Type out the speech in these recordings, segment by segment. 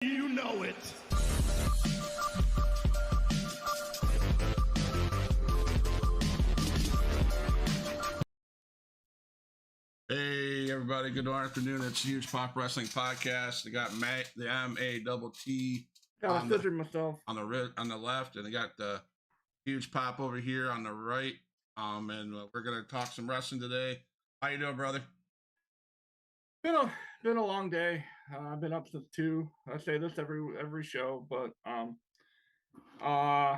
You know it. Hey everybody, good afternoon. It's Huge Pop Wrestling Podcast. They got the M-A-T-T Gotta scissor myself on the left, and they got the Huge Pop over here on the right. And we're gonna talk some wrestling today. How you doing, brother? Been a long day. I've been up since 2. I say this every show, but yeah,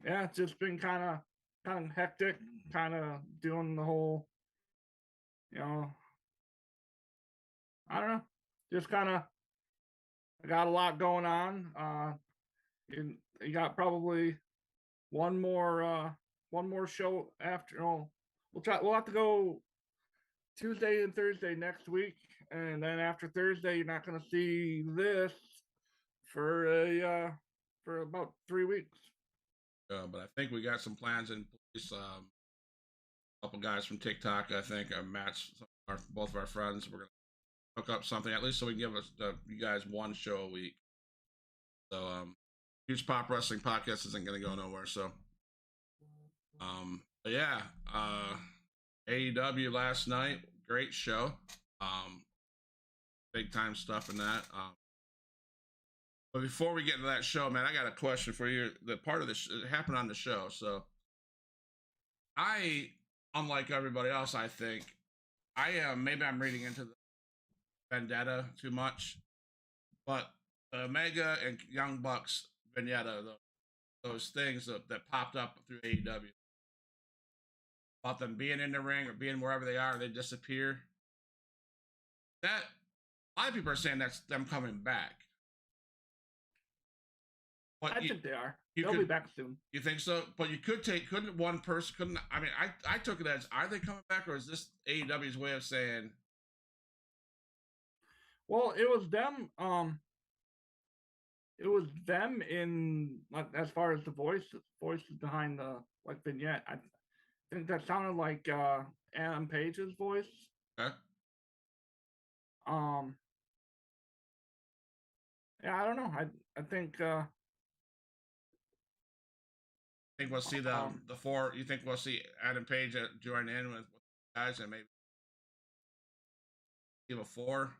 it's just been kind of hectic, kind of doing the whole, I don't know, just kind of, I got a lot going on. You got probably one more show after. We'll have to go Tuesday and Thursday next week, and then after Thursday, you're not going to see this for about 3 weeks. But I think we got some plans in place. A couple guys from TikTok, I think, both of our friends. We're gonna hook up something at least so we can give you guys one show a week. So, Huge Pop Wrestling Podcast isn't going to go nowhere. So, but yeah, AEW last night, great show. Big time stuff in that. But before we get into that show, man, I got a question for you. The part of this it happened on the show, so unlike everybody else, I think maybe I'm reading into the vendetta too much, but the Omega and Young Bucks vendetta, those things that popped up through AEW about them being in the ring or being wherever they are, and they disappear. That a lot of people are saying that's them coming back. But I think they are. They'll be back soon. You think so? But you couldn't one person, I mean, I took it as, are they coming back, or is this AEW's way of saying? Well, it was them in, like, as far as the voices behind the, like, vignette. I think that sounded like Adam Page's voice. Okay. Yeah, I don't know. I think we'll see the four. You think we'll see Adam Page join in with guys and maybe give a 4?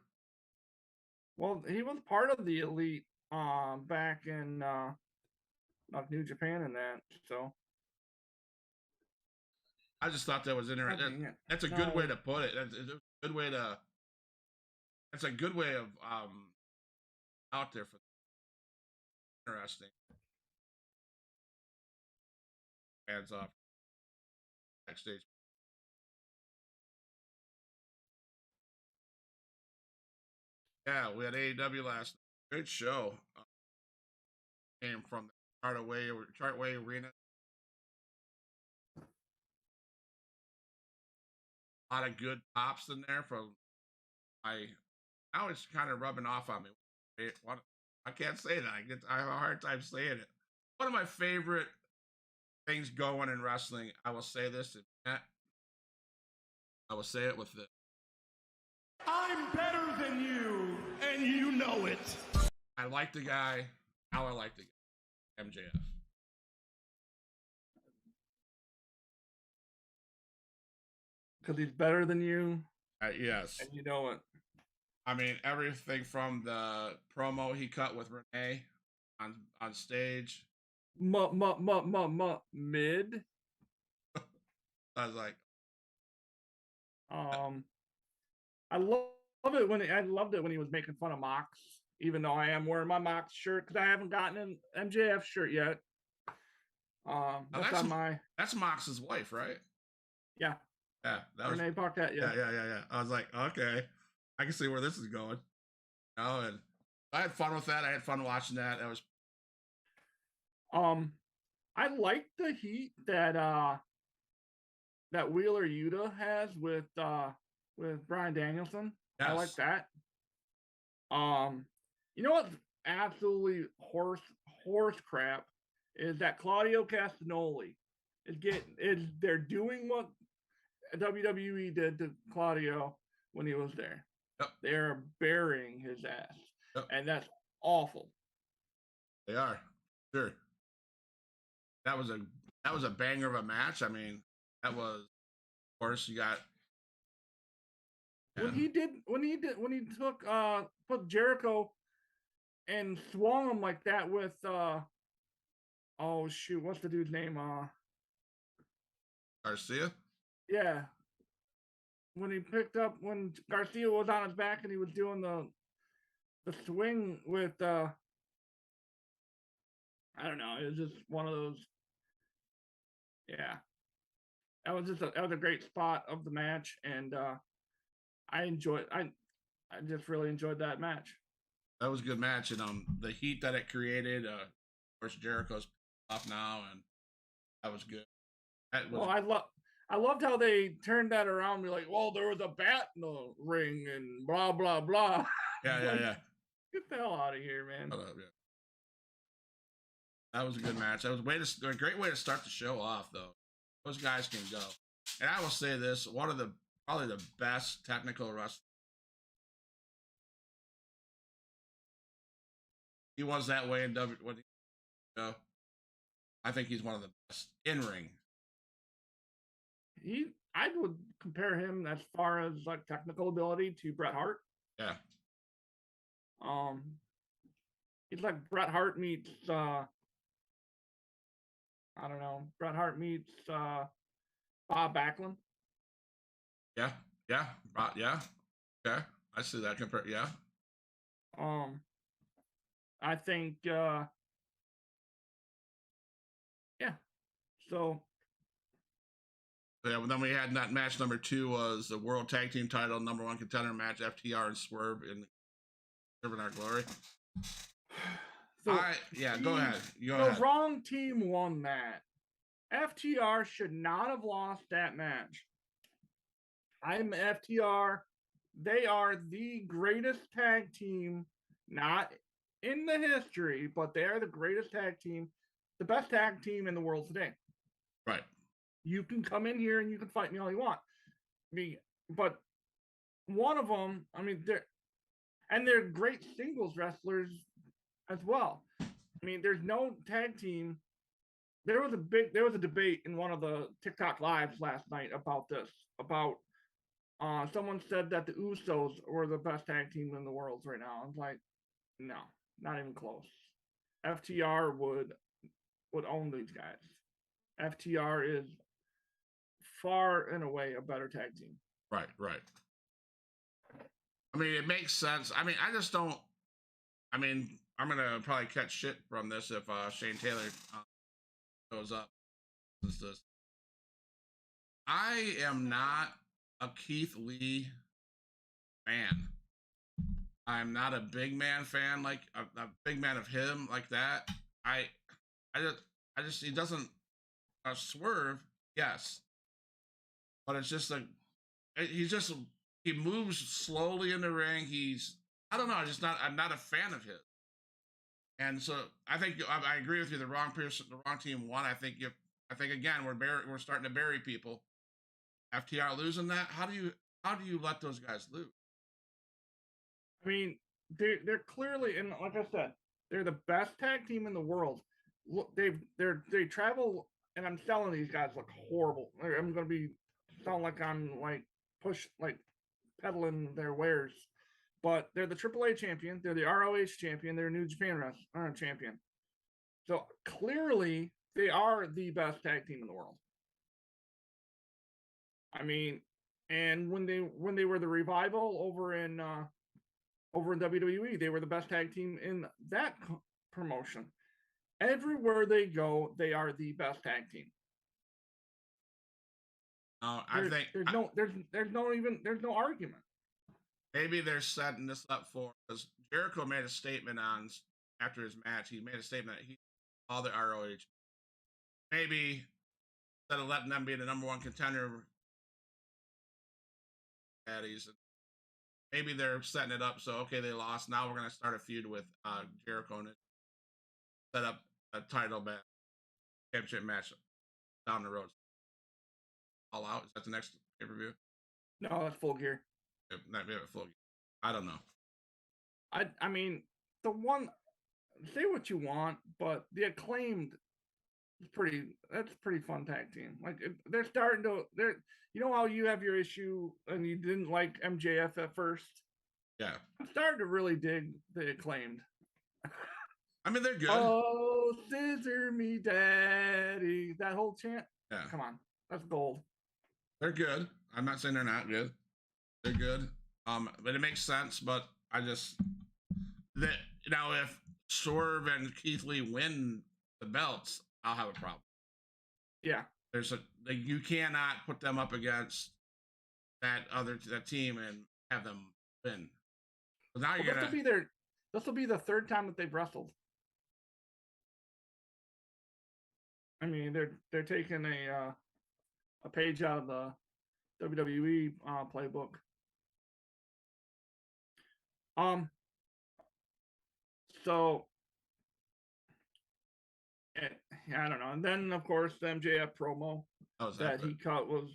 Well, he was part of the Elite back in like New Japan and that. So I just thought that was interesting. That's a good way to put it. That's a good way to. That's a good way of out there for. Interesting. Hands off backstage. Yeah, we had AEW last night. Good show. Came from the Chartway Arena. A lot of good pops in there from now it's kind of rubbing off on me. I can't say that. I have a hard time saying it. One of my favorite things going in wrestling, I will say this, I will say it with this. I'm better than you, and you know it. I like the guy. How I like the guy, MJF. Because he's better than you. Yes. And you know it. I mean, everything from the promo he cut with Renee on stage. Mid. I was like, I loved it when he was making fun of Mox, even though I am wearing my Mox shirt because I haven't gotten an MJF shirt yet. That's Mox's wife, right? Yeah. Yeah. That was Renee Paquette. Yeah. Yeah. I was like, okay, I can see where this is going. And I had fun with that. I had fun watching that. That was. I like the heat that Wheeler Yuta has with Bryan Danielson. Yes. I like that. You know what's absolutely horse crap is that Claudio Castagnoli they're doing what WWE did to Claudio when he was there. Yep. They're burying his ass. Yep. And that's awful. They are. Sure. That was a banger of a match. I mean, that was, of course, you got When he took put Jericho and swung him like that with oh shoot, what's the dude's name? Garcia. Yeah. When Garcia was on his back and he was doing the swing with I don't know, it was just one of those. Yeah. That was a great spot of the match, and I just really enjoyed that match. That was a good match, and the heat that it created. Of course, Jericho's off now, and that was good. That was, Well, I loved how they turned that around. Be like, well, there was a bat in the ring and blah blah blah. yeah. Get the hell out of here, man. Yeah. That was a good match. That was a great way to start the show off, though. Those guys can go, and I will say this: one of probably the best technical wrestlers. He was that way in WWE. I think he's one of the best in ring. I would compare him as far as like technical ability to Bret Hart. Yeah. He's like Bret Hart meets I don't know, Bret Hart meets Bob Backlund. Yeah. Okay, I see that compare. Yeah. I think yeah. So yeah, well, then we had that match number 2 was the World Tag Team Title #1 contender match, FTR and Swerve in Serving Our Glory. So go ahead. The wrong team won that. FTR should not have lost that match. I'm FTR. They are the greatest tag team, not in the history, but they are the greatest tag team, the best tag team in the world today. Right. You can come in here and you can fight me all you want. But one of them, I mean, they're great singles wrestlers as well. I mean, there's no tag team. There was a debate in one of the TikTok lives last night about this. Someone said that the Usos were the best tag team in the world right now. I was like, no, not even close. FTR would own these guys. FTR is far and away a better tag team. Right. I mean, it makes sense. I mean, I just don't. I mean, I'm gonna probably catch shit from this if Shane Taylor goes up. I am not a Keith Lee fan. I'm not a big man fan, like a big man of him like that. I just he doesn't Swerve, yes, but it's just like he moves slowly in the ring. I don't know. I'm not a fan of his. And so I think I agree with you. The wrong team won. I think again we're starting to bury people. FTR losing that. How do you let those guys lose? I mean, they're clearly, and like I said, they're the best tag team in the world. Look, they travel, and I'm selling these guys look horrible. I'm gonna be sound like I'm peddling their wares, but they're the AAA champion, they're the ROH champion, they're New Japan champion. So clearly, they are the best tag team in the world. I mean, and when they were the Revival over in WWE, they were the best tag team in that promotion. Everywhere they go, they are the best tag team. There's no argument. Maybe they're setting this up because Jericho made a statement after his match. He made a statement that he all the ROH. Maybe instead of letting them be the #1 contender, maybe they're setting it up. So okay, they lost. Now we're gonna start a feud with Jericho and set up a title match, championship match down the road. All Out, is that the next pay-per-view? No, that's Full Gear. Not Full Gear. I don't know. I mean, the one, say what you want, but the Acclaimed is that's a pretty fun tag team. Like they're starting to, you know how you have your issue and you didn't like MJF at first? Yeah. I'm starting to really dig the Acclaimed. I mean, they're good. Oh, scissor me daddy. That whole chant. Yeah. Come on. That's gold. They're good. I'm not saying they're not good. They're good. But it makes sense, but I just that now if Swerve and Keith Lee win the belts, I'll have a problem. Yeah. You cannot put them up against that team and have them win. So now you're this will be the third time that they've wrestled. I mean, they're taking a page out of the WWE playbook. So I don't know. And then of course the MJF promo that he cut was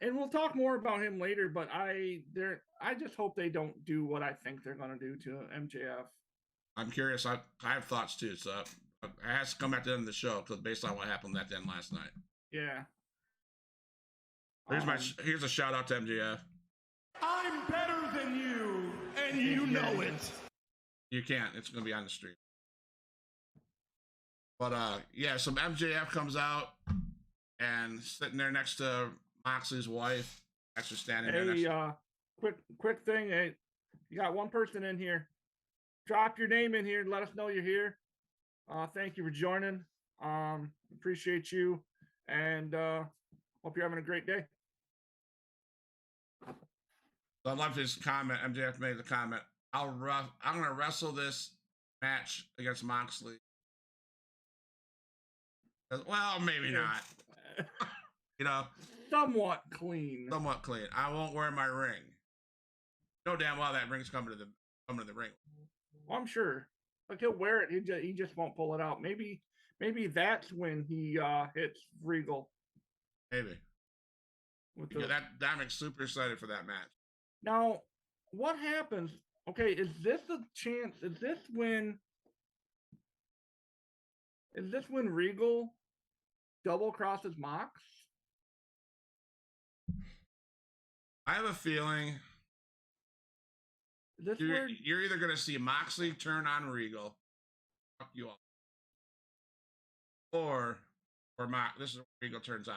and we'll talk more about him later, but I just hope they don't do what I think they're gonna do to MJF. I'm curious. I have thoughts too, so it has to come at the end of the show because based on what happened at the end last night. Yeah. Here's a shout out to MJF. I'm better than you, and you know it. You can't. It's gonna be on the street. But yeah. So MJF comes out and sitting there next to Moxley's wife, actually standing there. Hey, quick thing. Hey, you got one person in here. Drop your name in here and let us know you're here. Thank you for joining. Appreciate you, and hope you're having a great day. So I love his comment. MJF made the comment. I'm gonna wrestle this match against Moxley. Well, maybe not. You know, somewhat clean. Somewhat clean. I won't wear my ring. No damn well that ring's coming to the ring. Well, I'm sure. Like he'll wear it. He just won't pull it out. Maybe that's when he hits Regal. Maybe. I'm super excited for that match. Now, what happens? Okay, is this a chance? Is this when Regal double crosses Mox? I have a feeling you're either going to see Moxley turn on Regal, fuck you all, or this is where Regal turns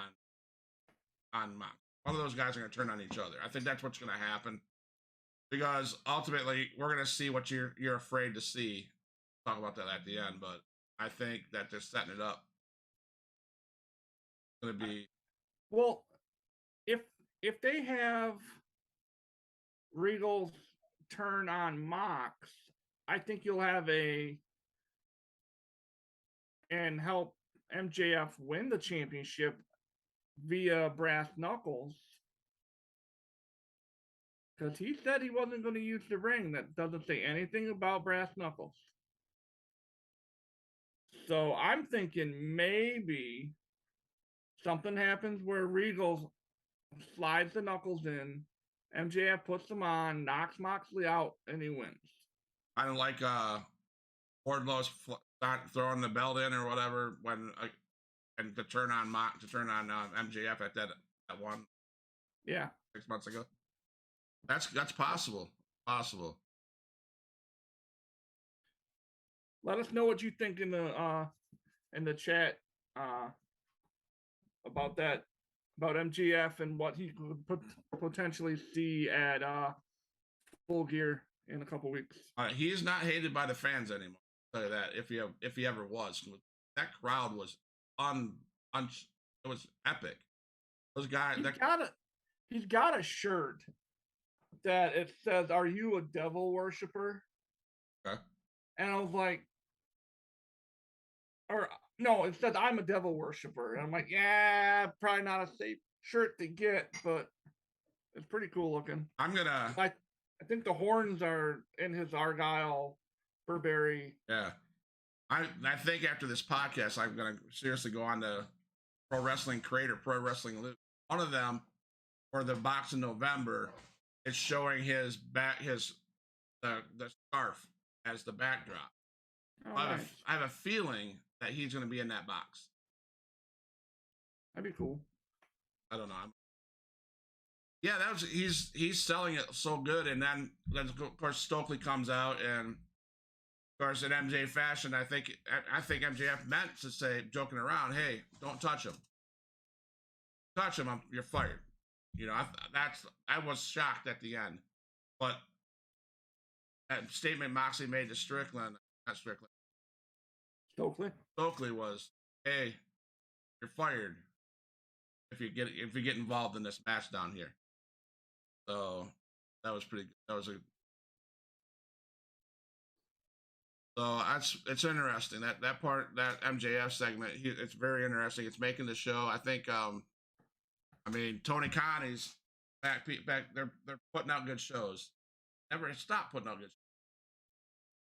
on Mox. One of those guys are going to turn on each other. I think that's what's going to happen because ultimately we're going to see what you're afraid to see. Talk about that at the end, but I think that they're setting it up. It's going to be well if they have Regal's turn on Mox, I think you'll have and help MJF win the championship via brass knuckles, because he said he wasn't going to use the ring. That doesn't say anything about brass knuckles. So I'm thinking maybe something happens where Regal slides the knuckles in, MJF puts them on, knocks Moxley out, and he wins. I don't like Wardlow's throwing the belt in or whatever when and to turn on MJF at that one. Yeah. 6 months ago. That's possible. Possible. Let us know what you think in the chat about that, about MJF and what he could potentially see at Full Gear in a couple weeks. He's not hated by the fans anymore. I'll tell you that. If he ever was, that crowd was it was epic. Those guys. He's got a shirt that it says, "Are you a devil worshiper?" Okay. And I was like, or no, it says, "I'm a devil worshiper." And I'm like, yeah, probably not a safe shirt to get, but it's pretty cool looking. I think the horns are in his Argyle Burberry. Yeah. I think after this podcast, I'm gonna seriously go on to Pro Wrestling Crate or Pro Wrestling Loot. One of them, or the box in November, it's showing his back, the scarf as the backdrop. Oh, I nice. have a feeling that he's going to be in that box. That'd be cool. I don't know. Yeah, he's selling it so good, and then of course Stokely comes out, and of course in MJ fashion, I think MJF meant to say, joking around, "Hey, don't touch him. Touch him, you're fired." You know, I was shocked at the end, but that statement Moxley made to not Strickland, Stokely was, "Hey, you're fired if you get involved in this match down here." So that was pretty good. It's interesting that part, that MJF segment. It's very interesting. It's making the show. I think. I mean, Tony Khan is back. They're putting out good shows. Never stop putting out good shows.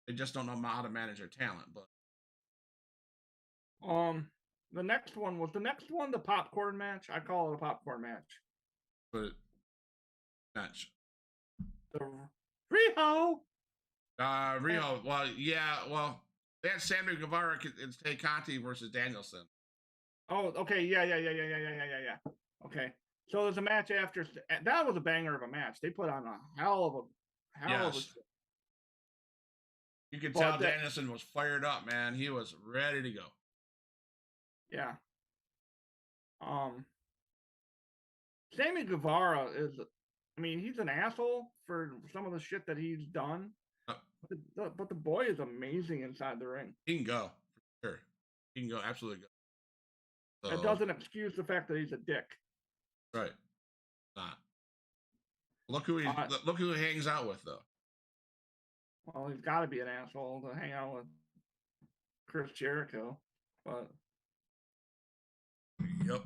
They just don't know how to manage their talent. But the next one the popcorn match. I call it a popcorn match. match. The Riho. Riho. Well, yeah. Well, they had Sammy Guevara and Tay Conti versus Danielson. Oh, okay. Yeah. Okay. So there's a match after that. Was a banger of a match. They put on a hell of a. You could tell Danielson was fired up, man. He was ready to go. Yeah. Sammy Guevara is, I mean, he's an asshole for some of the shit that he's done. But the boy is amazing inside the ring. He can go, for sure. He can go, absolutely go. So, it doesn't excuse the fact that he's a dick. Right. Not. Look who he hangs out with, though. Well, he's got to be an asshole to hang out with Chris Jericho, but. Yep.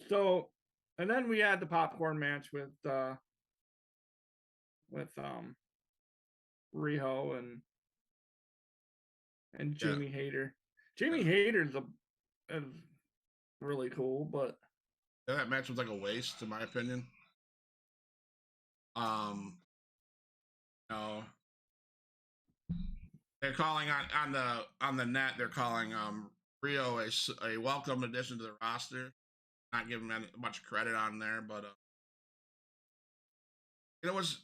So, and then we had the popcorn match with Riho and Jamie Hayter. Jamie Hayter's is really cool, but that match was like a waste, in my opinion. No. They're calling on the net. They're calling Riho a welcome addition to the roster. Not giving him much credit on there, but it was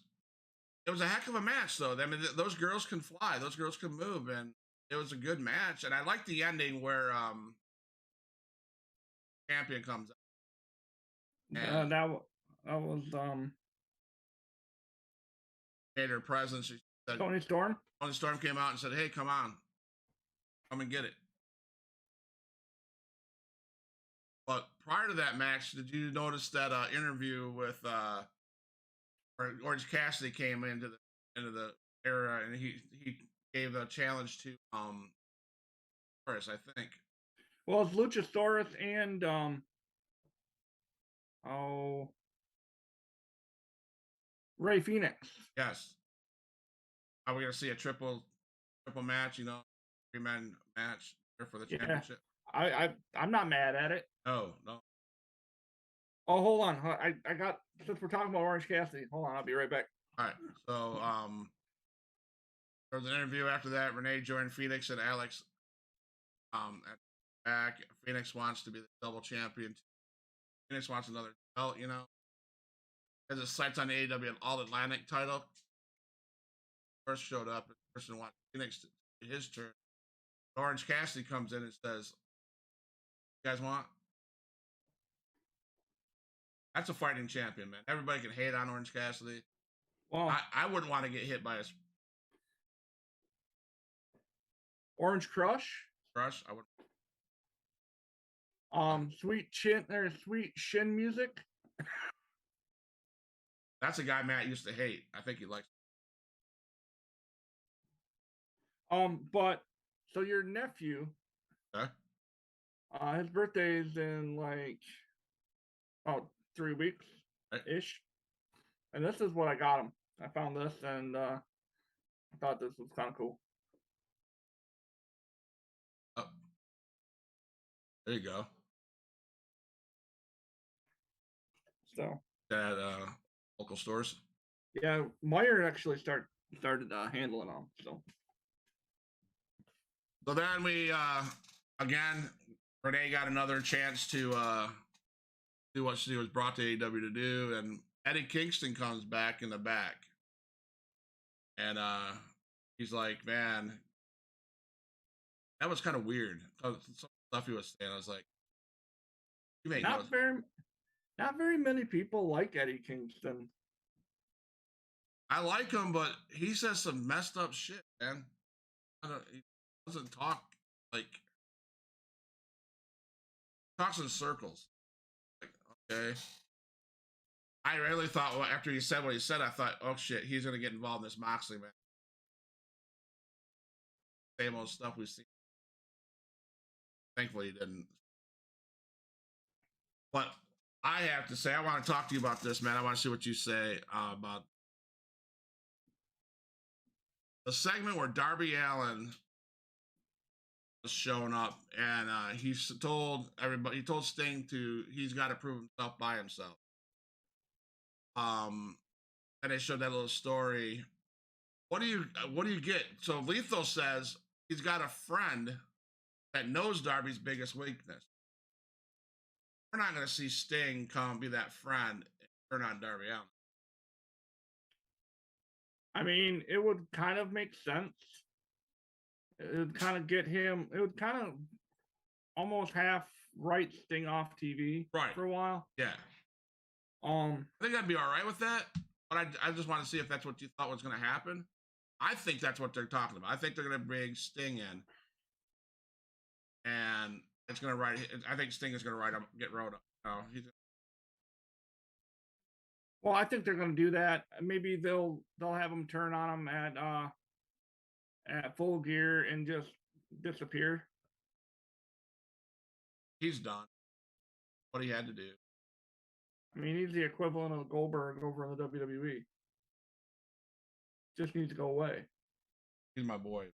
a heck of a match, though. I mean, those girls can fly. Those girls can move, and it was a good match. And I like the ending where champion comes out. And that was made her presence. She said, Tony Storm. Tony Storm came out and said, "Hey, come on, come and get it." But prior to that match, did you notice that interview with where Orange Cassidy came into the era, and he gave a challenge to Chris, I think. Well, it's Luchasaurus and Ray Phoenix. Yes. Are we gonna see a triple match? You know, 3-man match for the championship. I'm not mad at it. No. Oh, hold on. I got, since we're talking about Orange Cassidy. Hold on, I'll be right back. All right. So there was an interview after that. Renee joined Phoenix and Alex. At back, Phoenix wants to be the double champion. Phoenix wants another belt. You know, has his sights on the AEW and All Atlantic title. First showed up, and the person wants Phoenix to his turn. Orange Cassidy comes in and says, "You guys want?" That's a fighting champion, man. Everybody can hate on Orange Cassidy. Well, I wouldn't want to get hit by a Orange Crush. I would. Sweet shin music. That's a guy Matt used to hate. I think he likes. But so your nephew. Okay. His birthday is in like 3 weeks ish, and this is what I got him. I found this, and I thought this was kind of cool. Oh. There you go. So at local stores. Yeah, Meyer actually started handling them. So then we again, Renee got another chance to do what she was brought to AEW to do, and Eddie Kingston comes back in the back, and he's like, "Man, that was kind of weird." Some stuff he was saying, I was like, "You make not very many people like Eddie Kingston. I like him, but he says some messed up shit, man. He doesn't talk like talks in circles. Like, okay. I really thought after he said what he said, I thought, oh shit, he's gonna get involved in this Moxley man. Same old stuff we've seen. Thankfully, he didn't. But I have to say, I want to talk to you about this, man. I want to see what you say about the segment where Darby Allin was showing up, and he's told everybody, he told Sting he's got to prove himself by himself. And they showed that little story. What do you get? So Lethal says he's got a friend that knows Darby's biggest weakness. We're not going to see Sting come be that friend and turn on Darby Allin. I mean, it would kind of make sense. It would kind of get him. It would kind of almost half write Sting off TV for a while. Yeah. I think I'd be all right with that, but I just want to see if that's what you thought was going to happen. I think that's what they're talking about. I think they're going to bring Sting in, and it's going to write. I think Sting is going to get wrote up. No, well, I think they're going to do that. Maybe they'll have him turn on him at Full Gear and just disappear. He's done what he had to do. I mean, he's the equivalent of Goldberg over in the WWE. Just needs to go away. He's my boy.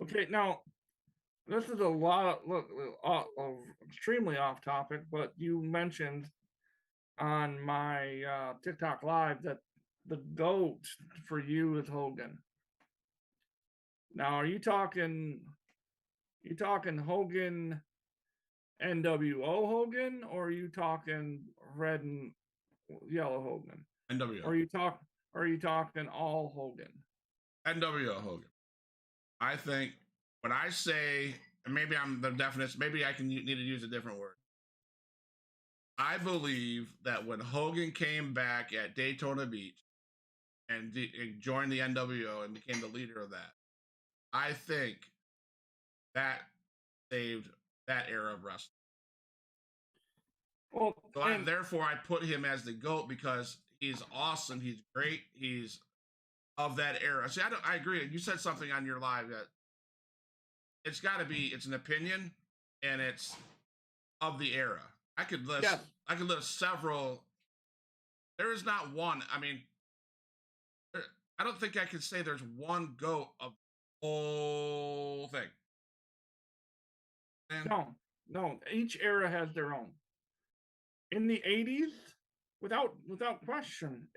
Okay, now this is a lot of extremely off topic, but you mentioned on my TikTok live that the GOAT for you is Hogan. Now, are you talking Hogan, NWO Hogan, or are you talking red and yellow Hogan? NWO. Or are you talking all Hogan? NWO Hogan. I think when I say, and maybe I'm the definition, maybe I need to use a different word. I believe that when Hogan came back at Daytona Beach and joined the NWO and became the leader of that, I think that saved that era of wrestling. Well, so therefore I put him as the GOAT because he's awesome, he's great, he's of that era. See, I agree. You said something on your live that it's got to be, it's an opinion, and it's of the era. I could list several. There is not one. I mean, I don't think I could say there's one GOAT of the whole thing. And no. Each era has their own. In the 80s, without question,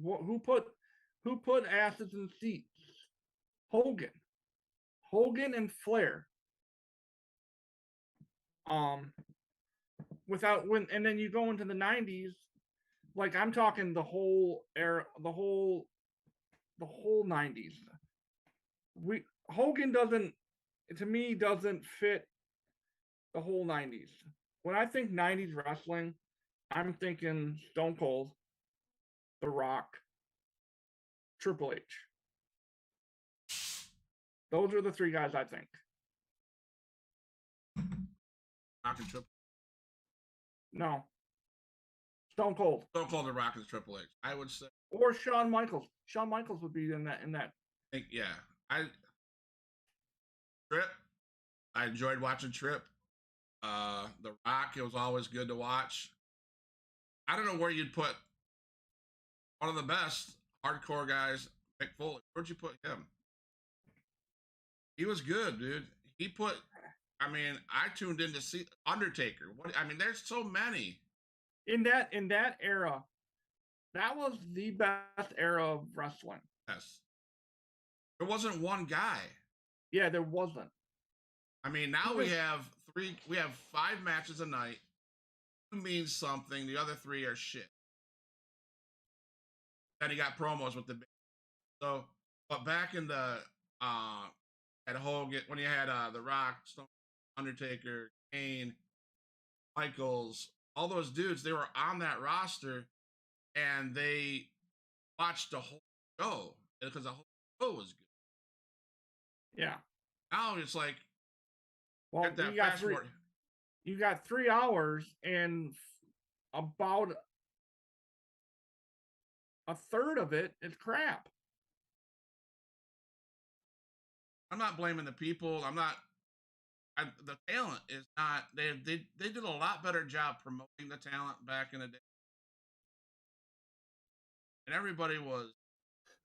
who put asses in seats? Hogan and Flair. And then you go into the 90s, like I'm talking the whole era, the whole 90s. Hogan doesn't fit the whole 90s. When I think 90s wrestling, I'm thinking Stone Cold, The Rock, Triple H. Those are the three guys I think. Rock and Triple. No. Stone Cold. Stone Cold, The Rock, and Triple H. I would say. Or Shawn Michaels. Shawn Michaels would be in that. I think, yeah. Trip. I enjoyed watching Trip. The Rock, it was always good to watch. I don't know where you'd put one of the best hardcore guys, Mick Foley. Where'd you put him? He was good, dude. He put I mean, I tuned in to see Undertaker. What? I mean, there's so many. In that era, that was the best era of wrestling. Yes. There wasn't one guy. Yeah, there wasn't. I mean, now we have 5 matches a night. 2 means something. The other 3 are shit. Then he got promos with the big. So, but back in the at Hogan, when you had The Rock, Stone, Undertaker, Kane, Michaels, all those dudes, they were on that roster, and they watched the whole show because the whole show was good. Yeah. Now it's like, well, you got 3 hours, and about a third of it is crap. I'm not blaming the people. The talent is not. They did a lot better job promoting the talent back in the day, and everybody was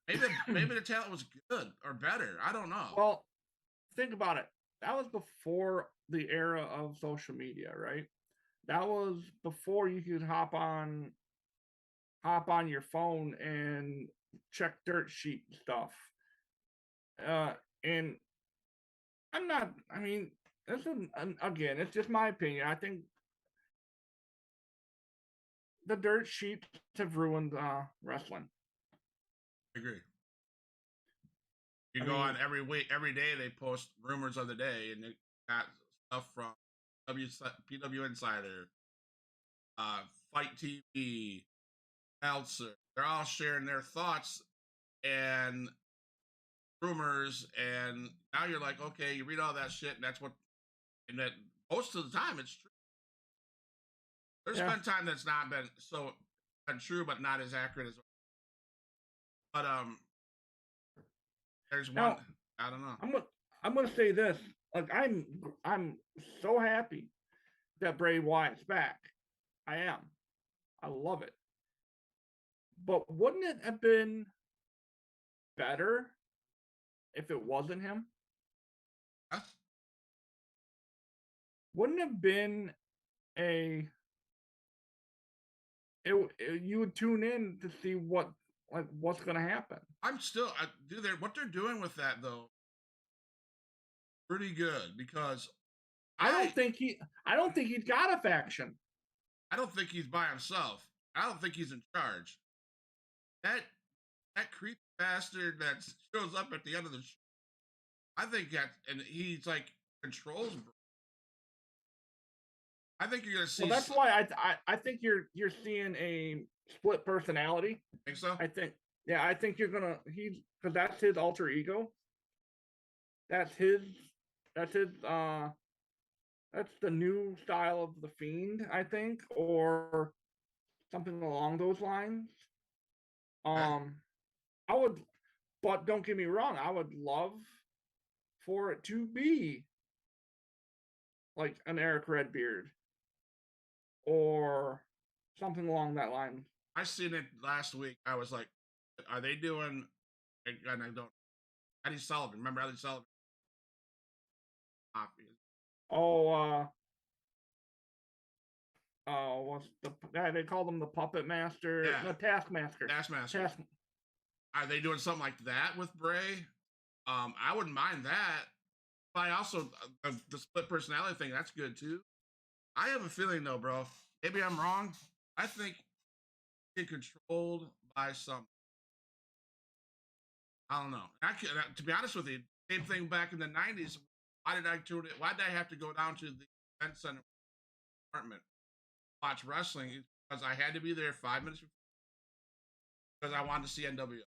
maybe the talent was good or better. I don't know. Well, think about it. That was before the era of social media, right? That was before you could hop on your phone and check dirt sheet stuff. And I'm not. I mean, this is again, it's just my opinion. I think the dirt sheets have ruined wrestling. I agree. You go on every week, every day they post rumors of the day, and they got stuff from PW Insider, Fight TV, Meltzer. They're all sharing their thoughts and rumors, and now you're like, okay, you read all that shit, and that's what. And that most of the time it's true. There's been time that's not been so true, but not as accurate as. But there's one. Now, I don't know. I'm gonna say this. Like I'm so happy that Bray Wyatt's back. I am. I love it. But wouldn't it have been better if it wasn't him? Huh? Wouldn't it have been you would tune in to see what's going to happen. I'm still what they're doing with that though. Pretty good because I don't think he's got a faction. I don't think he's by himself. I don't think he's in charge. That creepy bastard that shows up at the end of the show. I think and he's like controls. I think you're gonna see. Well, that's why I think you're seeing a split personality. Think so? I think you're gonna because that's his alter ego. That's the new style of the Fiend, I think, or something along those lines. I would, but don't get me wrong, I would love for it to be like an Eric Redbeard or something along that line. I seen it last week. I was like, are they doing? And I don't. Eddie Sullivan. Remember Eddie Sullivan? What's they called him the Puppet Master? Yeah. No, Taskmaster. Are they doing something like that with Bray? I wouldn't mind that. But I also the split personality thing. That's good too. I have a feeling though, bro. Maybe I'm wrong. I think he's controlled by something. I don't know. To be honest with you, same thing back in the '90s. Why did I tune it? Why did I have to go down to the event center apartment watch wrestling? Because I had to be there 5 minutes before because I wanted to see NWO.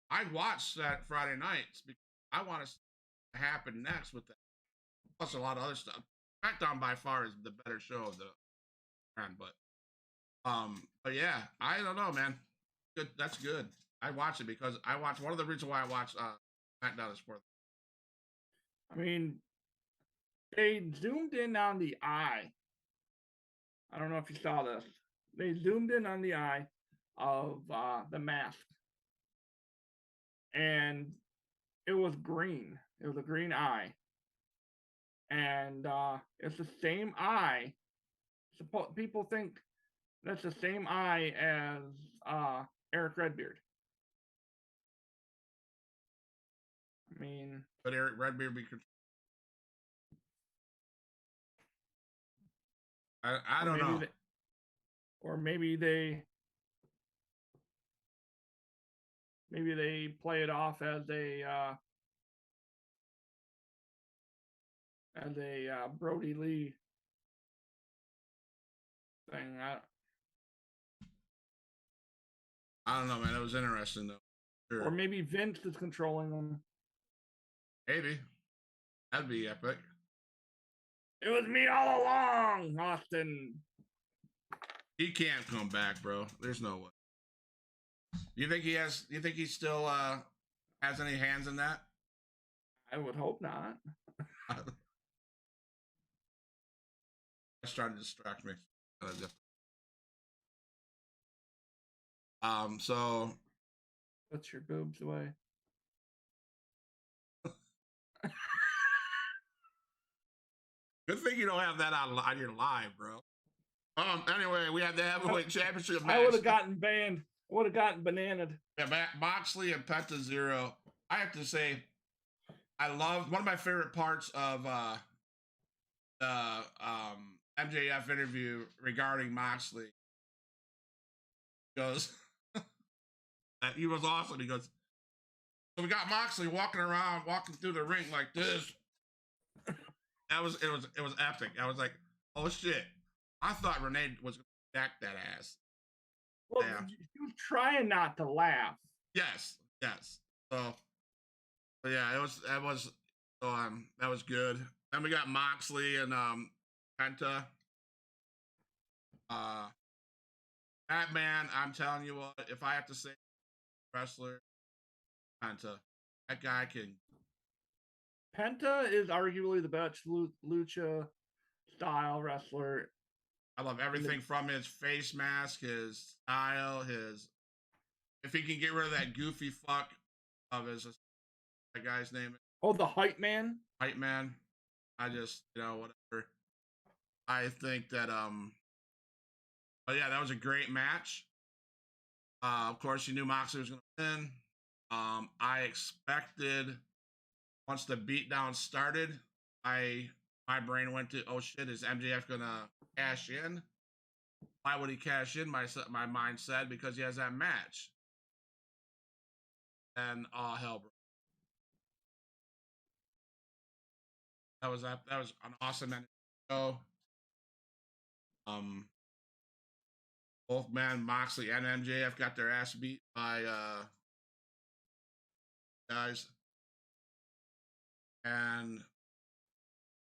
I watched that Friday nights because I want to see what happen next with that. Plus a lot of other stuff. SmackDown by far is the better show of the brand, but yeah, I don't know, man. Good, that's good. I watch it because one of the reasons why I watch SmackDown is for. I mean, they zoomed in on the eye. I don't know if you saw this. They zoomed in on the eye of the mask. And it was green. It was a green eye. and it's the same eye. People think that's the same eye as Eric Redbeard. I mean, but Eric Redbeard be. I don't know. Or maybe they play it off as a Brody Lee thing. I don't know, man. It was interesting though. Sure. Or maybe Vince is controlling them. Maybe. That'd be epic. It was me all along, Austin. He can't come back, bro. There's no way. You think he has? You think he still has any hands in that? I would hope not. That's trying to distract me. So put your boobs away. Good thing you don't have that on your live, bro. Anyway, we had the heavyweight championship match. I would have gotten banned. I would have gotten bananaed. Yeah, Moxley and Penta Zero. I have to say, I love one of my favorite parts of the MJF interview regarding Moxley. He goes, he was awesome. He goes, so we got Moxley walking through the ring like this. It was epic. I was like, oh shit. I thought Renee was gonna back that ass. Well, he was trying not to laugh. Yes. So yeah, that was good. Then we got Moxley and Penta. That man, I'm telling you what, if I have to say wrestler, Penta. That guy can. Penta is arguably the best lucha style wrestler. I love everything from his face mask, his style, if he can get rid of that goofy fuck of that guy's name. Oh, the hype man? Hype man. I just, whatever. I think that, but yeah, that was a great match. Of course, you knew Moxley was going to win. I expected, once the beatdown started, my brain went to, oh shit, is MJF going to cash in? Why would he cash in? My mind said, because he has that match. And all hell broke. That was an awesome end show. Both Moxley and MJF got their ass beat by guys. And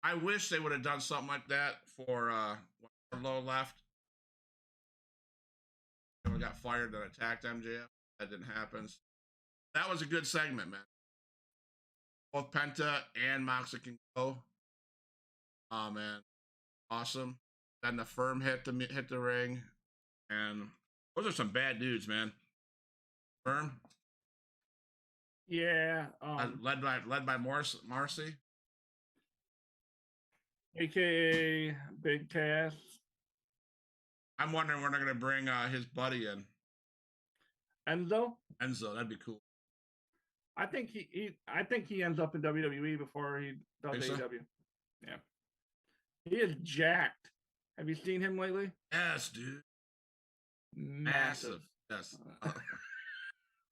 I wish they would have done something like that for Wardlow left. We got fired and attacked MJF. That didn't happen. That was a good segment, man. Both Penta and Moxley can go. Oh man, awesome. Then the Firm hit the ring, and those are some bad dudes, man. Firm. Yeah. Led by Marcy. AKA Big Cass. I'm wondering when they're gonna bring his buddy in. Enzo, that'd be cool. I think he ends up in WWE before he does AEW. So? Yeah. He is jacked. Have you seen him lately? Yes, dude. Massive. Yes.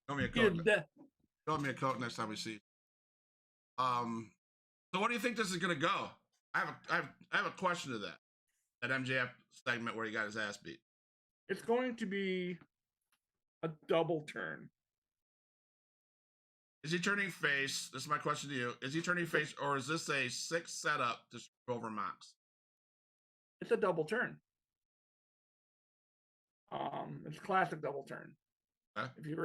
Show me a coat. Show me a coat next time we see. So what do you think this is gonna go? I have a question to that MJF segment where he got his ass beat. It's going to be a double turn. Is he turning face? This is my question to you. Is he turning face, or is this a 6 setup to screw over Mox? It's a double turn. It's a classic double turn. Okay. If you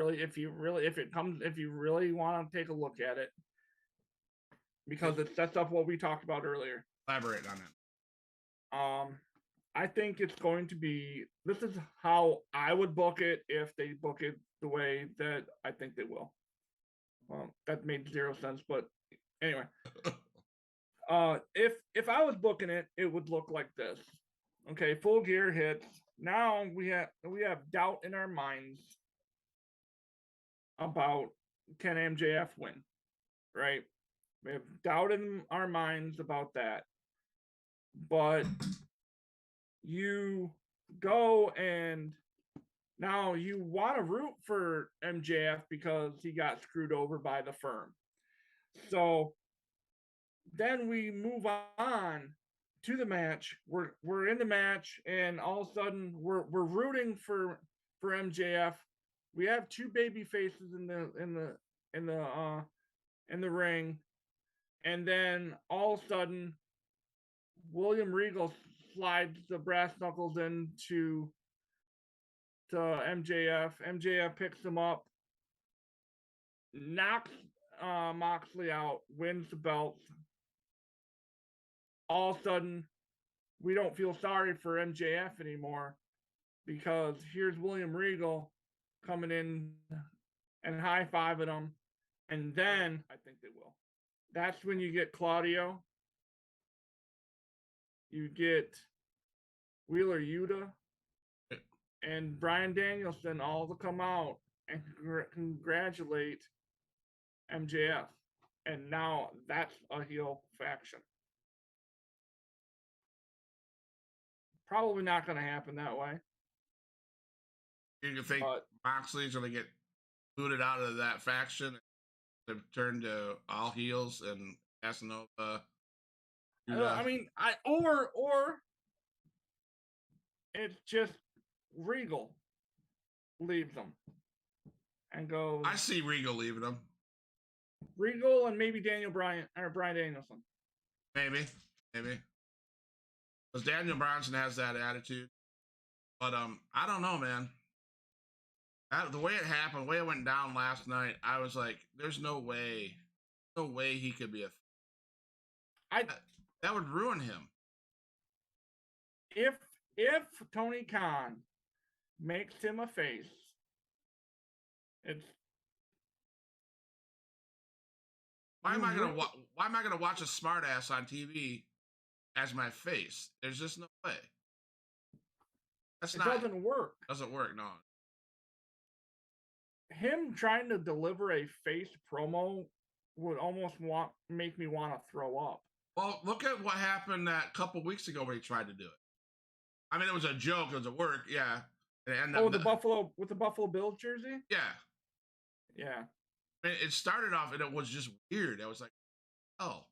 really want to take a look at it, because it sets up what we talked about earlier. Elaborate on it. I think it's going to be. This is how I would book it if they book it the way that I think they will. Well, that made zero sense, but anyway. If I was booking it, it would look like this. Okay, Full Gear hits. Now we have doubt in our minds about can MJF win, right? We have doubt in our minds about that. But you go and now you want to root for MJF because he got screwed over by the firm. So then we move on to the match. We're in the match, and all of a sudden we're rooting for MJF. We have two baby faces in the ring, and then all of a sudden William Regal slides the brass knuckles into MJF. MJF picks him up, knocks Moxley out, wins the belt. All of a sudden, we don't feel sorry for MJF anymore because here's William Regal coming in and high-fiving him. And then, I think they will. That's when you get Claudio. You get Wheeler Yuta and Bryan Danielson all to come out and congratulate MJF. And now that's a heel faction. Probably not going to happen that way. You think Moxley's going to get booted out of that faction and turn to all heels and Casanova? I mean, or it's just Regal leaves them and goes. I see Regal leaving them. Regal and maybe Bryan Danielson. Maybe. Because Daniel Bryanson has that attitude. But I don't know, man. The way it happened, the way it went down last night, I was like, there's no way he could be that would ruin him. If Tony Khan makes him a face, why am I gonna watch a smartass on TV as my face? There's just no way. Doesn't work. Doesn't work, no. Him trying to deliver a face promo would almost make me want to throw up. Well, look at what happened that couple weeks ago when he tried to do it. I mean, it was a joke. It was a work, yeah. The Buffalo Bills jersey? Yeah. I mean, it started off and it was just weird. I was like, oh,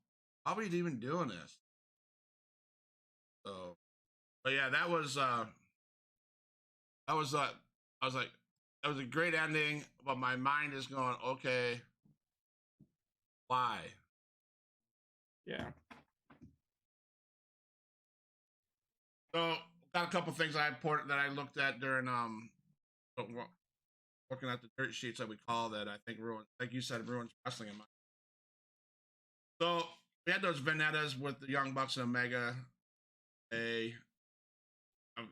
how are you even doing this? So, but yeah, that was I was like, that was a great ending, but my mind is going, okay, why? Yeah. So, got a couple things that I looked at during looking at the dirt sheets that we call that I think ruins, like you said, ruins wrestling in my. So we had those vendettas with the Young Bucks and Omega.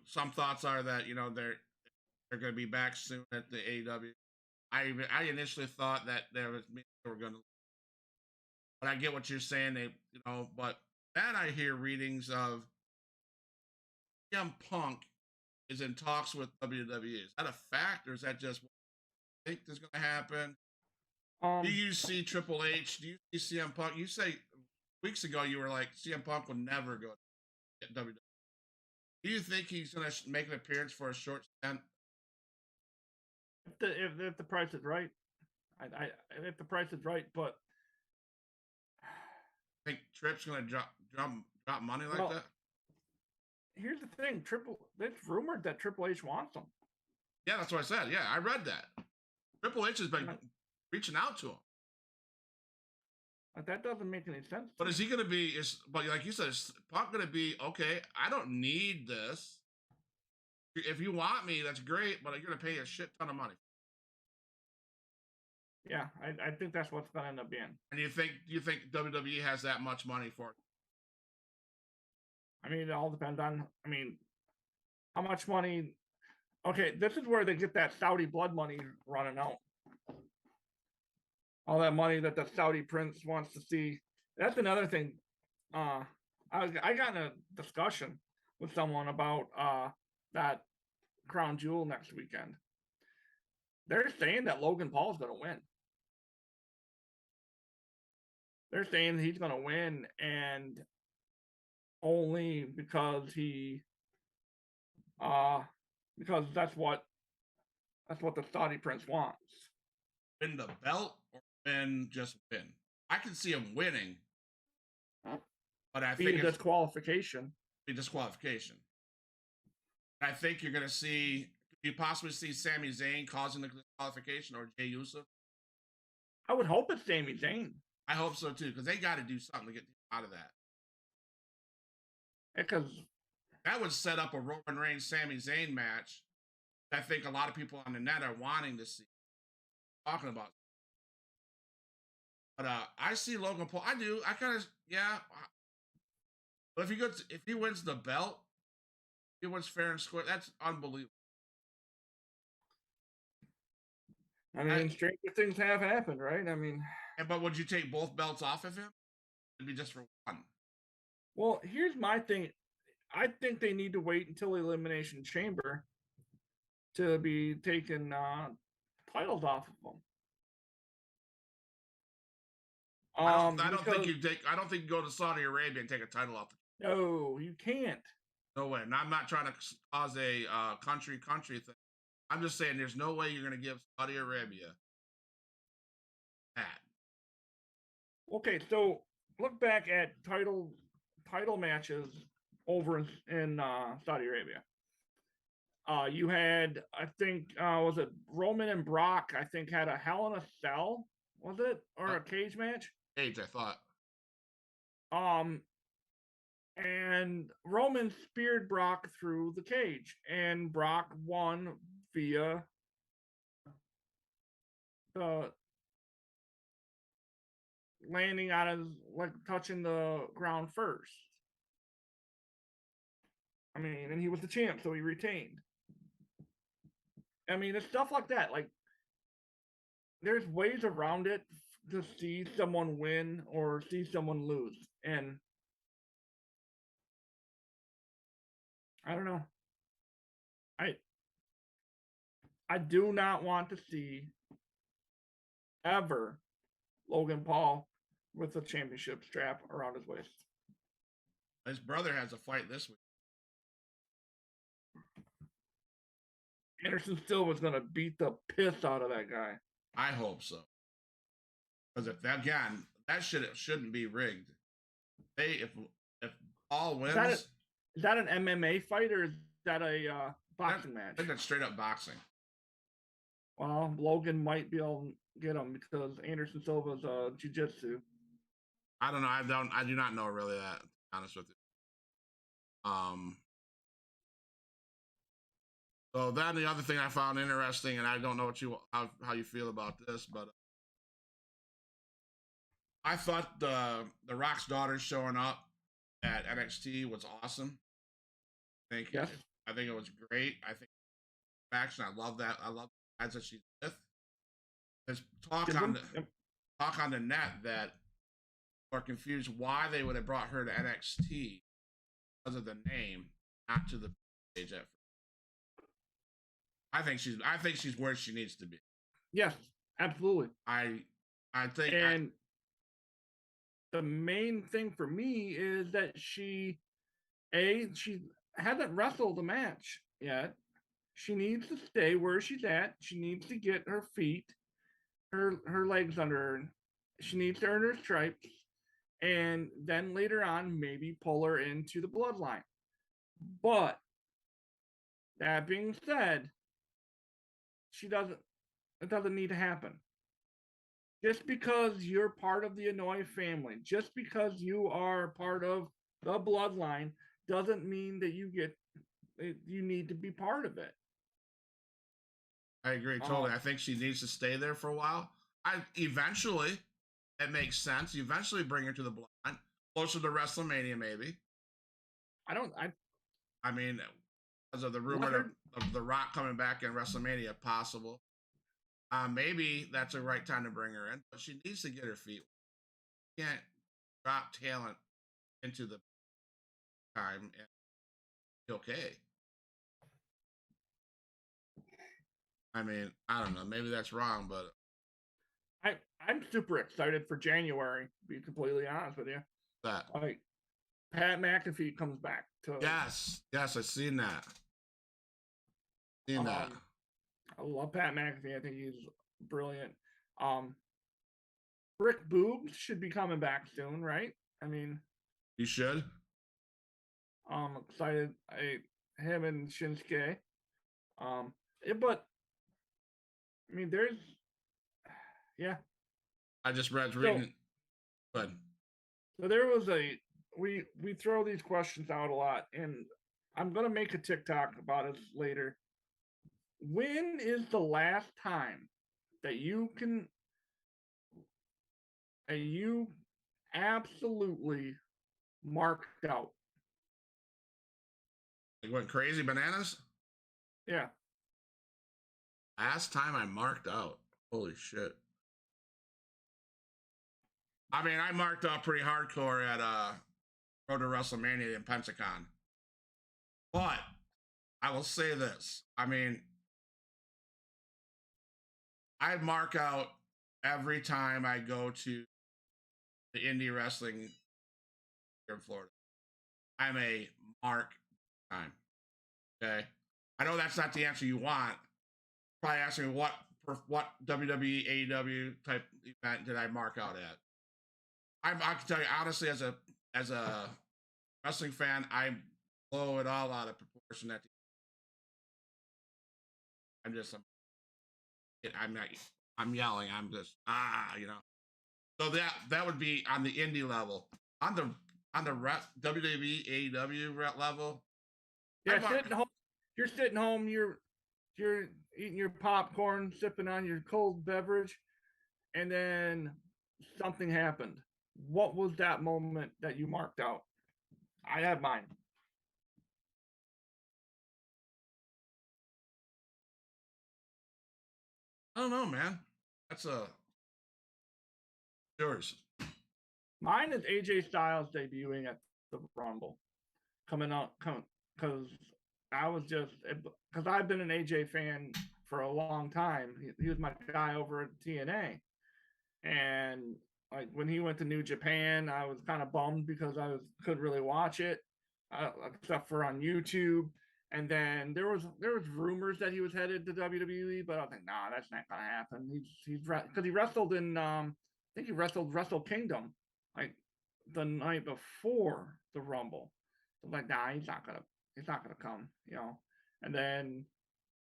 Some thoughts are that they're going to be back soon at the AEW. I initially thought that they were going to, but I get what you're saying. But then I hear readings of CM Punk is in talks with WWE. Is that a fact, or is that just what you think is going to happen? Do you see Triple H? Do you see CM Punk? You say weeks ago you were like CM Punk would never go to WWE. Do you think he's going to make an appearance for a short stint? If the price is right, if the price is right, but I think Tripp's going to drop money like that. Here's the thing, it's rumored that Triple H wants him. Yeah, that's what I said. Yeah, I read that. Triple H has been reaching out to him. But that doesn't make any sense. But is he going to be? But like you said, is Punk going to be okay? I don't need this. If you want me, that's great. But you're going to pay a shit ton of money. Yeah, I think that's what's going to end up being. And do you think WWE has that much money for it? I mean, it all depends on, how much money. Okay, this is where they get that Saudi blood money running out. All that money that the Saudi prince wants to see. That's another thing. I got in a discussion with someone about that crown jewel next weekend. They're saying that Logan Paul's going to win. They're saying he's going to win, and only because because that's what the Saudi prince wants. Win the belt or just win? I can see him winning, but I think it's disqualification. Be disqualification. I think you're going to see. Could you possibly see Sami Zayn causing the disqualification or Jey Uso? I would hope it's Sami Zayn. I hope so too, because they got to do something to get out of that. Because that would set up a Roman Reigns Sami Zayn match. I think a lot of people on the net are wanting to see. Talking about, but I see Logan Paul. I do. I kind of But if he wins the belt, he wins fair and square. That's unbelievable. I mean, stranger things have happened, right? I mean, but would you take both belts off of him? It'd be just for one. Well, here's my thing. I think they need to wait until Elimination Chamber to be taking titles off of them. I don't think you go to Saudi Arabia and take a title off. No, you can't. No way. And I'm not trying to cause a country thing. I'm just saying there's no way you're going to give Saudi Arabia that. Okay, so look back at title matches over in Saudi Arabia. You had, I think, was it Roman and Brock? I think had a Hell in a Cell, was it, or a cage match? Cage, I thought. And Roman speared Brock through the cage, and Brock won via the landing on his, like, touching the ground first. I mean, and he was the champ, so he retained. I mean, it's stuff like that. Like, there's ways around it to see someone win or see someone lose. And I don't know. I do not want to see ever Logan Paul with a championship strap around his waist. His brother has a fight this week. Anderson Silva's going to beat the piss out of that guy. I hope so. Because that shouldn't be rigged. If Paul wins, is that an MMA fight or is that a boxing match? I think that's straight up boxing. Well, Logan might be able to get him because Anderson Silva's jiu-jitsu. I don't know. I do not know really that. To be honest with you. So then the other thing I found interesting, and I don't know how you feel about this, but I thought the Rock's daughter showing up at NXT was awesome. I think it was great. I think action. I love that. I love the guys that she's with. There's talk on the net that are confused why they would have brought her to NXT because of the name, not to the page at. I think she's where she needs to be. Yes, absolutely. I think, and the main thing for me is that she hasn't wrestled a match yet. She needs to stay where she's at. She needs to get her feet, her legs under her. She needs to earn her stripes, and then later on maybe pull her into the bloodline. But that being said, it doesn't need to happen. Just because you're part of the Anoa'i family, just because you are part of the bloodline, doesn't mean that you need to be part of it. I agree totally. I think she needs to stay there for a while. Eventually, it makes sense. You eventually bring her to the bloodline, closer to WrestleMania, maybe. I mean, because of the rumor of The Rock coming back in WrestleMania, possible. Maybe that's the right time to bring her in, but she needs to get her feet. She can't drop talent into the time and be okay. I mean, I don't know. Maybe that's wrong, but I'm super excited for January. To be completely honest with you, that like Pat McAfee comes back to yes, I've seen that. Seen that. I love Pat McAfee. I think he's brilliant. Rick Boogs should be coming back soon, right? I mean, You should. I'm excited. Him and Shinsuke. But I mean, yeah. I just reading. But So there was we throw these questions out a lot, and I'm gonna make a TikTok about it later. When is the last time that you absolutely marked out? like went crazy bananas. Yeah. Last time I marked out. Holy shit. I mean, I marked out pretty hardcore at Road to WrestleMania in Pensacon. But I will say this. I mean, I mark out every time I go to the indie wrestling here in Florida. I'm a mark time. Okay. I know that's not the answer you want. Probably asking me what WWE AEW type event did I mark out at? I can tell you honestly, as a wrestling fan, I blow it all out of proportion. I'm just I'm not I'm yelling. I'm just you know. So that would be on the indie level. On the WWE AEW level. Yeah, sitting home. You're sitting home. You're eating your popcorn, sipping on your cold beverage, and then something happened. What was that moment that you marked out? I have mine. I don't know, man. That's yours. Mine is AJ Styles debuting at the Rumble, coming because I was just because I've been an AJ fan for a long time. He was my guy over at TNA, and like when he went to New Japan, I was kind of bummed because couldn't really watch it except for on YouTube. And then there was rumors that he was headed to WWE, but I was like, nah, that's not gonna happen. He's because he wrestled in I think he wrestled Wrestle Kingdom like the night before the Rumble. So I'm like, nah, he's not gonna come, you know. And then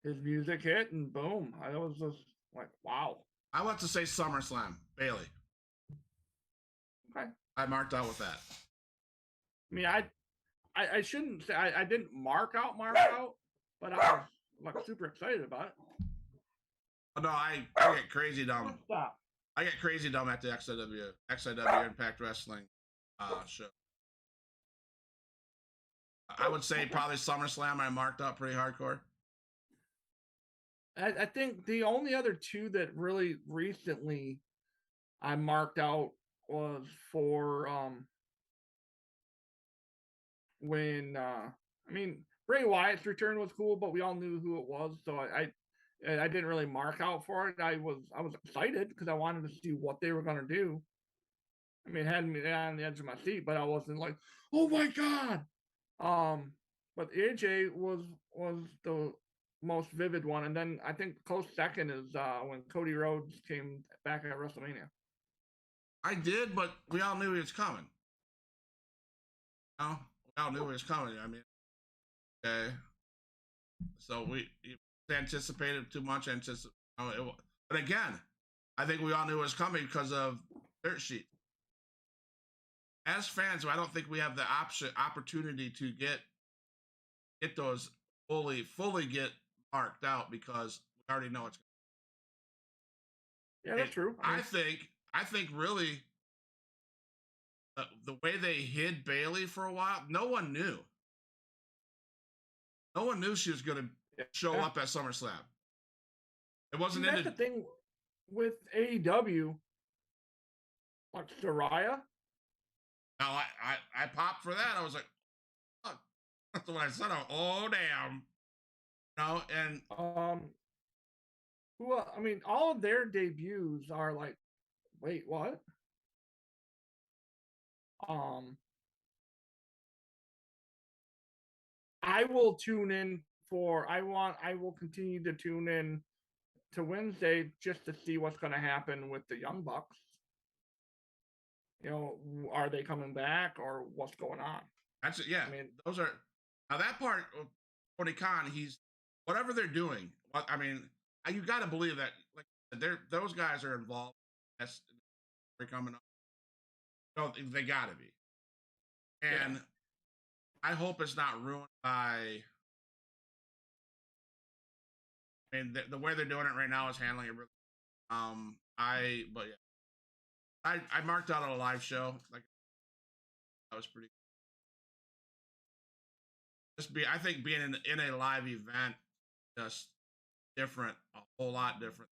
his music hit, and boom, I was just like, wow. I want to say SummerSlam, Bailey. Okay. I marked out with that. I mean, I shouldn't say I didn't mark out, but I was like super excited about it. Oh, no, I get crazy dumb. Stop. I get crazy dumb at the XIW Impact Wrestling show. I would say probably SummerSlam I marked out pretty hardcore. I think the only other two that really recently I marked out was for when I mean Bray Wyatt's return was cool, but we all knew who it was, so I didn't really mark out for it. I was excited because I wanted to see what they were gonna do. I mean, it had me on the edge of my seat, but I wasn't like, oh my god. But AJ was the most vivid one, and then I think close second is when Cody Rhodes came back at WrestleMania. I did, but we all knew he was coming. No, we all knew he was coming. I mean, okay. So we anticipated too much. But again, I think we all knew it was coming because of Dirt Sheet. As fans, I don't think we have the opportunity to get those fully get marked out because we already know it's. Yeah, that's true. I think really the way they hid Bailey for a while, no one knew. No one knew she was going to show up at SummerSlam. It wasn't. That's the thing with AEW, like Saraya. Now I popped for that. I was like, fuck. That's what I said. Oh damn. No, and who? I mean, all of their debuts are like, wait, what? I will tune in for. I will continue to tune in to Wednesday just to see what's going to happen with the Young Bucks. You know, are they coming back or what's going on? that's it. Yeah, I mean, those are now that part of Tony Khan. He's whatever they're doing. I mean, you got to believe that. Like those guys are involved. That's they're coming up. No, they got to be. And yeah. I hope it's not ruined by. I mean, the way they're doing it right now is handling it really. But yeah, I marked out on a live show. Like that was pretty. I think being in a live event just different, a whole lot different.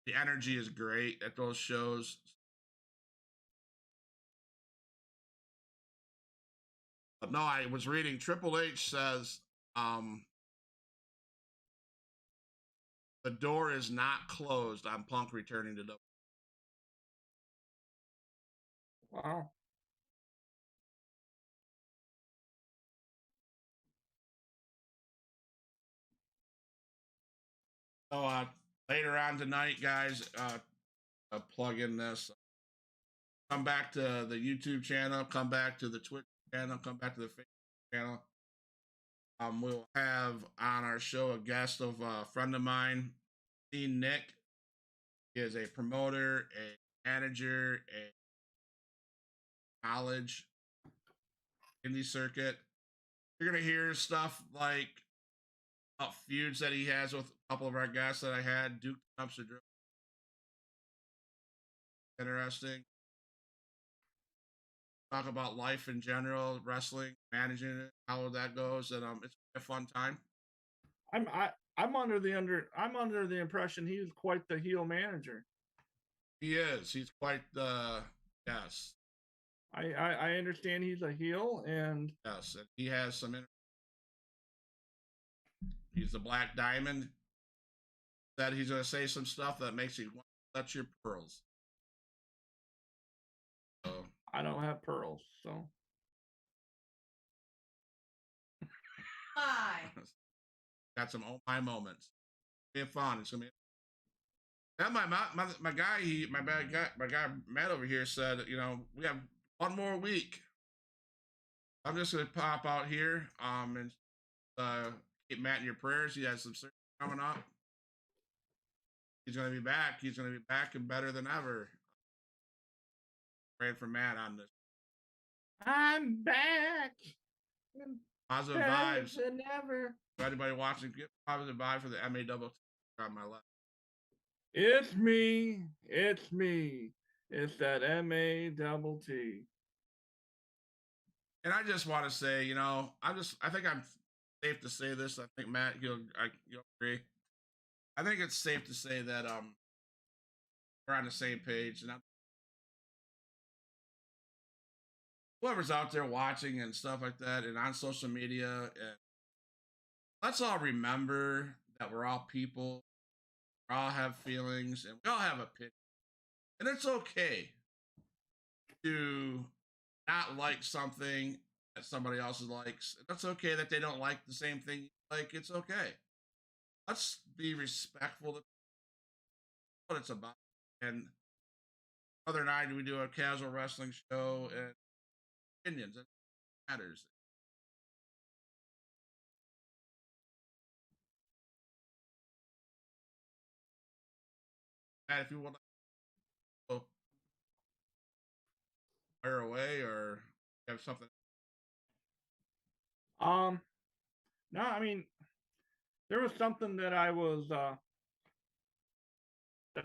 The energy is great at those shows. But no, I was reading Triple H says the door is not closed on Punk returning to WWE. Wow. So later on tonight, guys, plug in this. Come back to the YouTube channel. Come back to the Twitch channel. Come back to the Facebook channel. We'll have on our show a guest of a friend of mine, Nick. He is a promoter, a manager, a college indie circuit. You're gonna hear stuff like feuds that he has with a couple of our guests that I had. Duke Dumpster Drill. Interesting. Talk about life in general, wrestling, managing it, how that goes, and it's a fun time. I'm under the impression he's quite the heel manager. He is. He's quite the yes. I understand he's a heel, and yes, and he has some. He's the Black Diamond. That he's going to say some stuff that makes you want to touch your pearls. So I don't have pearls, so. Hi. Got some oh my moments. Be fun. It's gonna be. And my guy Matt over here said, you know, we have one more week. I'm just gonna pop out here and keep Matt in your prayers. He has some surgery coming up. He's gonna be back. He's gonna be back and better than ever. Praying for Matt on this. I'm back. Positive vibes. Than ever. For anybody watching, get positive vibes for the MAW on my left. It's me. It's me. It's that MAWT. And I just want to say, you know, I think I'm safe to say this. I think Matt, you'll agree. I think it's safe to say that we're on the same page, and whoever's out there watching and stuff like that, and on social media, and let's all remember that we're all people. We all have feelings, and we all have opinions, and it's okay to not like something that somebody else likes. That's okay that they don't like the same thing you like. It's okay. Let's be respectful of what it's about. And the other night we do a casual wrestling show and opinions. It matters. And if you want to go fire away or have something. No, I mean, there was something that I was that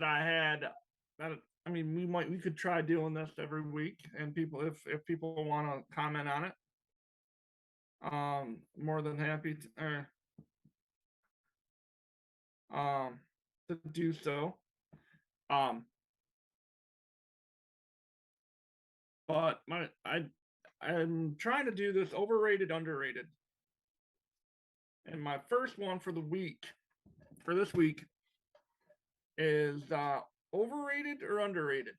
I had that I mean we could try doing this every week, and people if people want to comment on it, more than happy to do so. But I'm trying to do this overrated, underrated. And my first one for this week, is overrated or underrated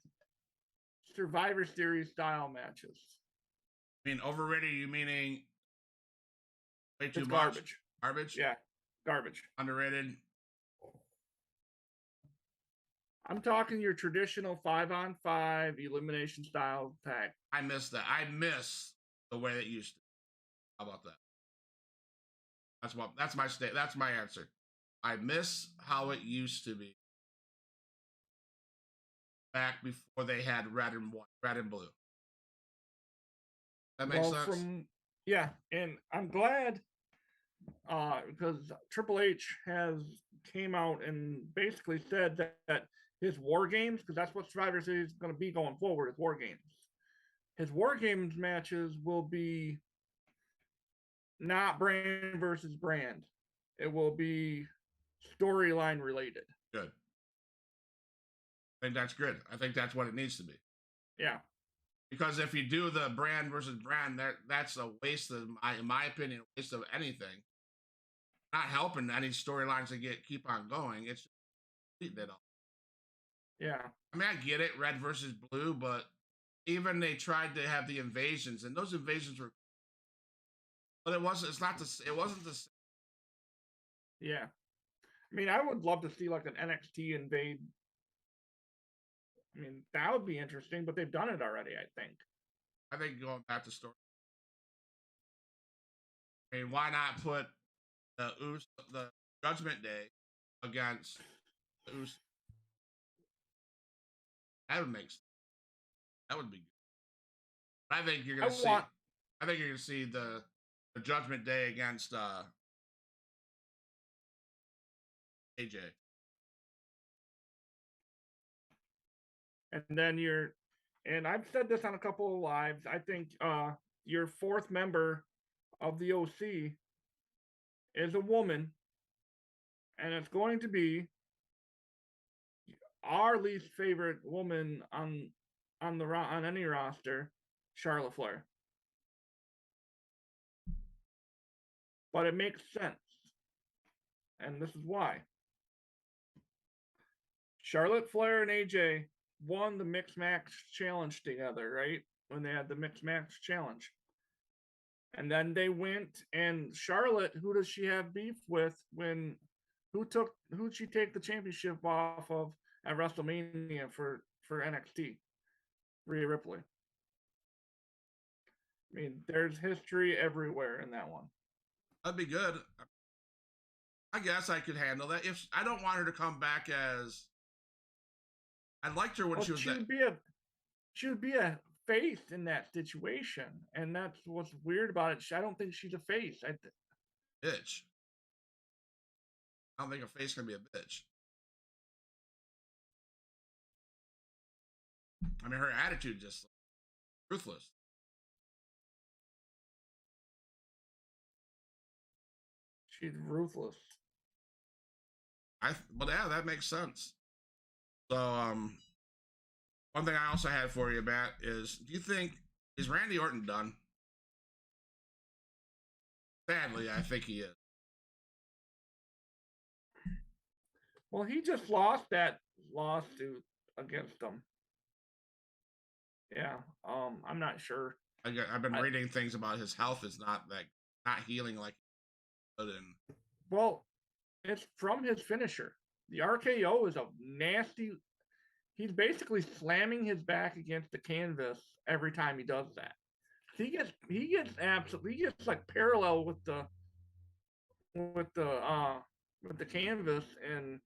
Survivor Series style matches. I mean, overrated, you meaning way too It's much? garbage. Garbage? Yeah, garbage. Underrated? I'm talking your traditional 5-on-5 elimination style tag. I miss that. I miss the way it used to. How about that? That's my answer. I miss how it used to be back before they had red and blue. That makes sense. And I'm glad because Triple H has came out and basically said that his War Games, because that's what Survivor Series is going to be going forward, is War Games. His War Games matches will be not brand versus brand. It will be storyline related. Good. I think that's good. I think that's what it needs to be. Yeah. Because if you do the brand versus brand, that's a waste of, in my opinion, a waste of anything. Not helping any storylines to keep on going. It's just it all. Yeah. I mean, I get it, red versus blue, but even they tried to have the invasions, and those invasions were, but it wasn't the same. Yeah. I mean, I would love to see like an NXT invade. I mean, that would be interesting, but they've done it already, I think. I think going back to story. I mean, why not put the Judgment Day against the Usos? That would make sense. That would be good. But I think you're gonna see. I think you're gonna see the Judgment Day against AJ. And then and I've said this on a couple of lives, I think your fourth member of the OC is a woman, and it's going to be our least favorite woman on any roster, Charlotte Flair. But it makes sense. And this is why. Charlotte Flair and AJ won the Mixed Match Challenge together, right? When they had the Mixed Match Challenge. And then they went, and Charlotte, who does she have beef with who'd she take the championship off of at WrestleMania for NXT? Rhea Ripley. I mean, there's history everywhere in that one. That'd be good. I guess I could handle that. If I don't want her to come back as, I liked her when she was. She would be a face in that situation, and that's what's weird about it. I don't think she's a face. Bitch. I don't think a face can be a bitch. I mean, her attitude just ruthless. She's ruthless. But yeah, that makes sense. So, one thing I also had for you, Matt, is is Randy Orton done? Sadly, I think he is. Well, he just lost that lawsuit against them. Yeah, I'm not sure. I've been reading things about his health is not healing like it should. Well, it's from his finisher. The RKO is a nasty. He's basically slamming his back against the canvas every time he does that. He gets like parallel with the canvas and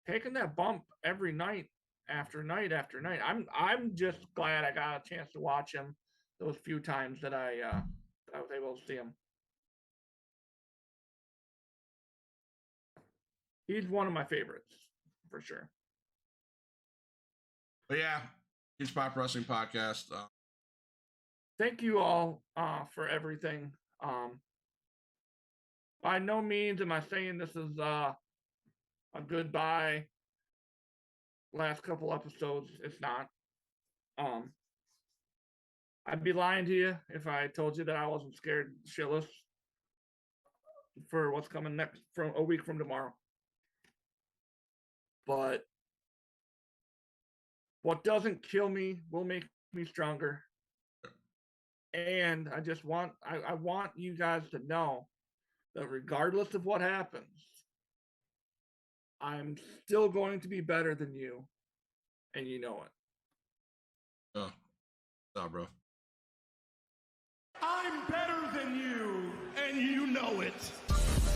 taking that bump every night after night after night. I'm just glad I got a chance to watch him those few times that I was able to see him. He's one of my favorites for sure. But yeah, Huge Pop Wrestling Podcast. Thank you all for everything. By no means am I saying this is a goodbye. Last couple episodes, it's not. I'd be lying to you if I told you that I wasn't scared shitless for what's coming next from a week from tomorrow. But what doesn't kill me will make me stronger. And I want you guys to know that regardless of what happens, I'm still going to be better than you, and you know it. Oh, no, bro. I'm better than you, and you know it.